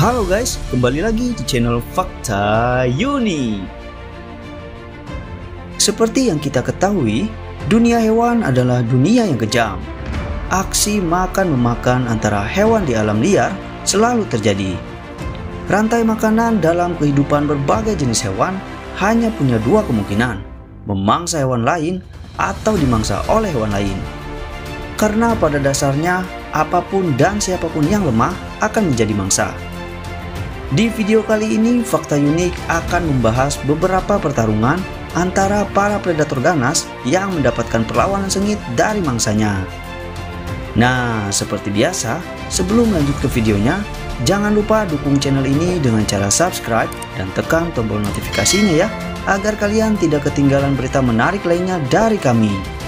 Halo guys, kembali lagi di channel Fakta Unik. Seperti yang kita ketahui, dunia hewan adalah dunia yang kejam. Aksi makan-memakan antara hewan di alam liar selalu terjadi. Rantai makanan dalam kehidupan berbagai jenis hewan hanya punya dua kemungkinan, memangsa hewan lain atau dimangsa oleh hewan lain. Karena pada dasarnya, apapun dan siapapun yang lemah akan menjadi mangsa. Di video kali ini, Fakta Unik akan membahas beberapa pertarungan antara para predator ganas yang mendapatkan perlawanan sengit dari mangsanya. Nah, seperti biasa, sebelum lanjut ke videonya, jangan lupa dukung channel ini dengan cara subscribe dan tekan tombol notifikasinya ya, agar kalian tidak ketinggalan berita menarik lainnya dari kami.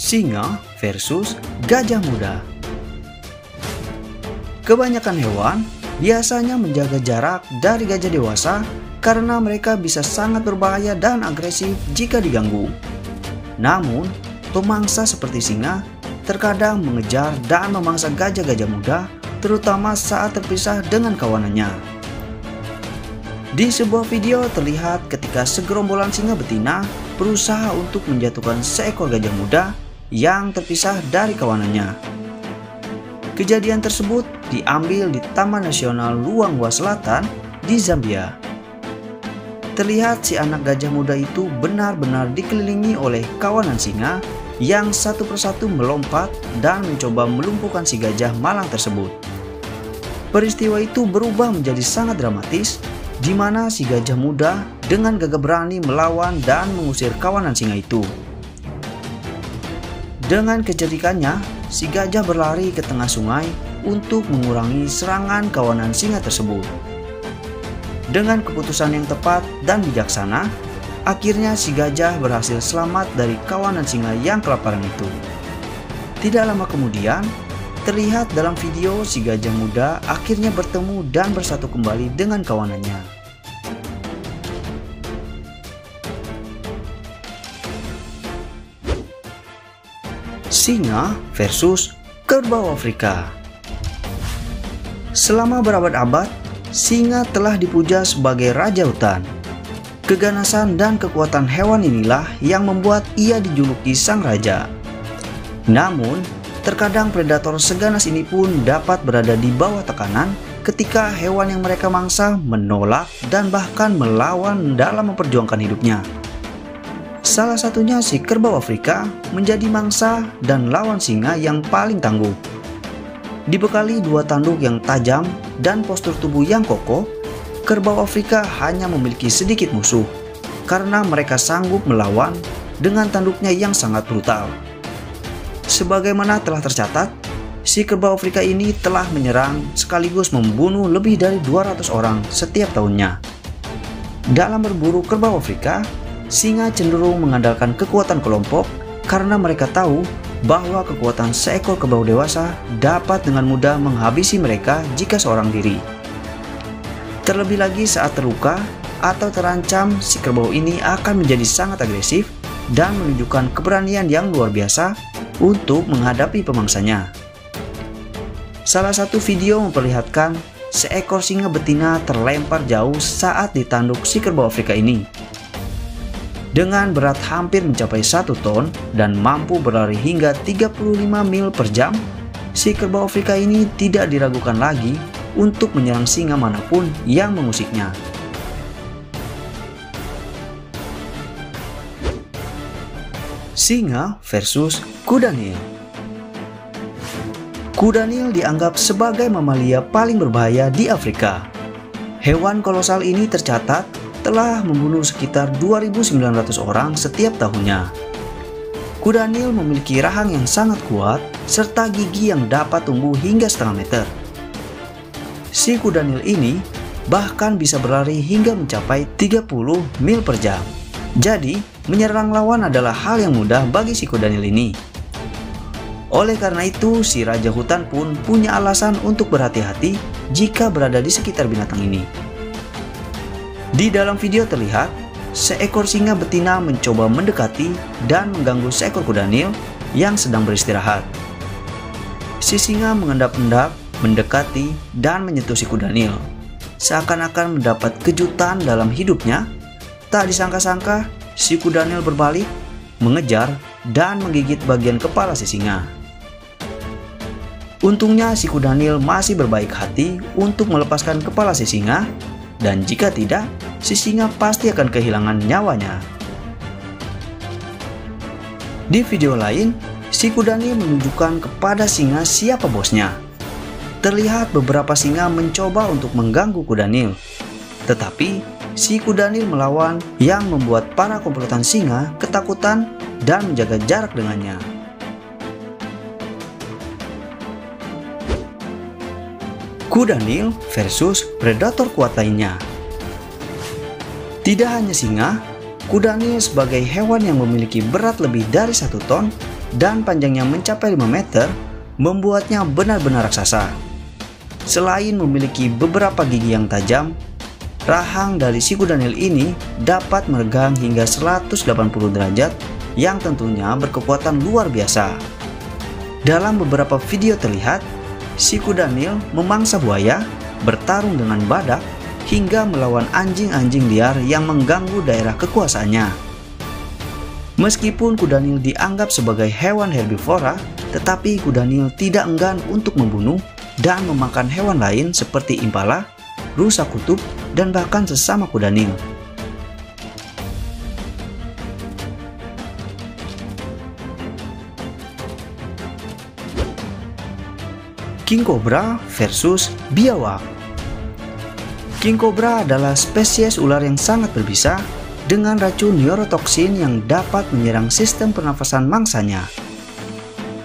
Singa versus gajah muda. Kebanyakan hewan biasanya menjaga jarak dari gajah dewasa karena mereka bisa sangat berbahaya dan agresif jika diganggu. Namun, pemangsa seperti singa terkadang mengejar dan memangsa gajah-gajah muda, terutama saat terpisah dengan kawanannya. Di sebuah video terlihat ketika segerombolan singa betina berusaha untuk menjatuhkan seekor gajah muda yang terpisah dari kawanannya. Kejadian tersebut diambil di Taman Nasional Luangwa Selatan di Zambia. Terlihat si anak gajah muda itu benar-benar dikelilingi oleh kawanan singa yang satu persatu melompat dan mencoba melumpuhkan si gajah malang tersebut. Peristiwa itu berubah menjadi sangat dramatis, di mana si gajah muda dengan gagah berani melawan dan mengusir kawanan singa itu. Dengan kecerdikannya, si gajah berlari ke tengah sungai untuk mengurangi serangan kawanan singa tersebut. Dengan keputusan yang tepat dan bijaksana, akhirnya si gajah berhasil selamat dari kawanan singa yang kelaparan itu. Tidak lama kemudian, terlihat dalam video si gajah muda akhirnya bertemu dan bersatu kembali dengan kawanannya. Singa versus kerbau Afrika. Selama berabad-abad, singa telah dipuja sebagai raja hutan. Keganasan dan kekuatan hewan inilah yang membuat ia dijuluki sang raja. Namun, terkadang predator seganas ini pun dapat berada di bawah tekanan ketika hewan yang mereka mangsa menolak dan bahkan melawan dalam memperjuangkan hidupnya. Salah satunya si kerbau Afrika menjadi mangsa dan lawan singa yang paling tangguh. Dibekali dua tanduk yang tajam dan postur tubuh yang kokoh, kerbau Afrika hanya memiliki sedikit musuh karena mereka sanggup melawan dengan tanduknya yang sangat brutal. Sebagaimana telah tercatat, si kerbau Afrika ini telah menyerang sekaligus membunuh lebih dari 200 orang setiap tahunnya. Dalam berburu kerbau Afrika, singa cenderung mengandalkan kekuatan kelompok karena mereka tahu bahwa kekuatan seekor kerbau dewasa dapat dengan mudah menghabisi mereka jika seorang diri. Terlebih lagi saat terluka atau terancam, si kerbau ini akan menjadi sangat agresif dan menunjukkan keberanian yang luar biasa untuk menghadapi pemangsanya. Salah satu video memperlihatkan seekor singa betina terlempar jauh saat ditanduk si kerbau Afrika ini. Dengan berat hampir mencapai 1 ton dan mampu berlari hingga 35 mil per jam, si kerbau Afrika ini tidak diragukan lagi untuk menyerang singa manapun yang mengusiknya. Singa versus kuda Nil. Kuda Nil dianggap sebagai mamalia paling berbahaya di Afrika. Hewan kolosal ini tercatat telah membunuh sekitar 2.900 orang setiap tahunnya. Kuda Nil memiliki rahang yang sangat kuat serta gigi yang dapat tumbuh hingga setengah meter. Si kuda Nil ini bahkan bisa berlari hingga mencapai 30 mil per jam. Jadi, menyerang lawan adalah hal yang mudah bagi si kuda Nil ini. Oleh karena itu, si raja hutan pun punya alasan untuk berhati-hati jika berada di sekitar binatang ini. Di dalam video terlihat seekor singa betina mencoba mendekati dan mengganggu seekor kuda Nil yang sedang beristirahat. Si singa mengendap-endap, mendekati, dan menyentuh si kuda Nil. Seakan-akan mendapat kejutan dalam hidupnya, tak disangka-sangka si kuda Nil berbalik, mengejar, dan menggigit bagian kepala si singa. Untungnya si kuda Nil masih berbaik hati untuk melepaskan kepala si singa, dan jika tidak, si singa pasti akan kehilangan nyawanya. Di video lain, si kuda Nil menunjukkan kepada singa siapa bosnya. Terlihat beberapa singa mencoba untuk mengganggu kuda Nil, tetapi si kuda Nil melawan yang membuat para komplotan singa ketakutan dan menjaga jarak dengannya. Kuda Nil versus predator kuat lainnya. Tidak hanya singa, kuda Nil sebagai hewan yang memiliki berat lebih dari 1 ton dan panjangnya mencapai 5 meter membuatnya benar-benar raksasa. Selain memiliki beberapa gigi yang tajam, rahang dari si kuda Nil ini dapat meregang hingga 180 derajat yang tentunya berkekuatan luar biasa. Dalam beberapa video terlihat, si kuda Nil memangsa buaya, bertarung dengan badak, hingga melawan anjing-anjing liar yang mengganggu daerah kekuasaannya. Meskipun kuda Nil dianggap sebagai hewan herbivora, tetapi kuda Nil tidak enggan untuk membunuh dan memakan hewan lain seperti impala, rusa kutub, dan bahkan sesama kuda Nil. King Cobra versus biawak. King Cobra adalah spesies ular yang sangat berbisa dengan racun neurotoksin yang dapat menyerang sistem pernafasan mangsanya.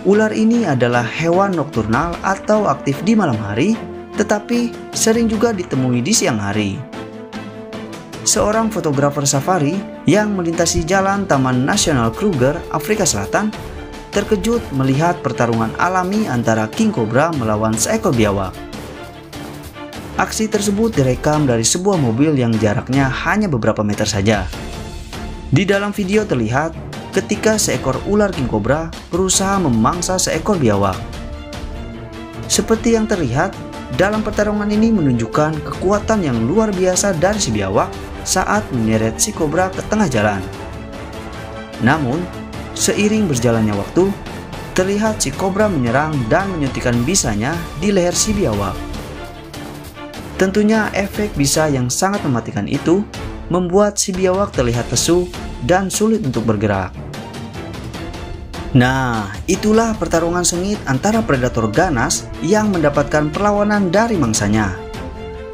Ular ini adalah hewan nokturnal atau aktif di malam hari, tetapi sering juga ditemui di siang hari. Seorang fotografer safari yang melintasi jalan Taman Nasional Kruger, Afrika Selatan, terkejut melihat pertarungan alami antara King Cobra melawan seekor biawak. Aksi tersebut direkam dari sebuah mobil yang jaraknya hanya beberapa meter saja. Di dalam video terlihat ketika seekor ular King Cobra berusaha memangsa seekor biawak. Seperti yang terlihat, dalam pertarungan ini menunjukkan kekuatan yang luar biasa dari si biawak saat menyeret si kobra ke tengah jalan. Namun, seiring berjalannya waktu, terlihat si kobra menyerang dan menyuntikkan bisanya di leher si biawak. Tentunya efek bisa yang sangat mematikan itu membuat si biawak terlihat lesu dan sulit untuk bergerak. Nah, itulah pertarungan sengit antara predator ganas yang mendapatkan perlawanan dari mangsanya.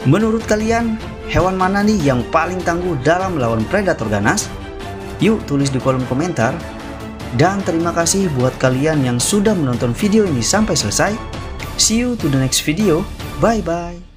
Menurut kalian, hewan mana nih yang paling tangguh dalam melawan predator ganas? Yuk tulis di kolom komentar. Dan terima kasih buat kalian yang sudah menonton video ini sampai selesai. See you to the next video. Bye bye.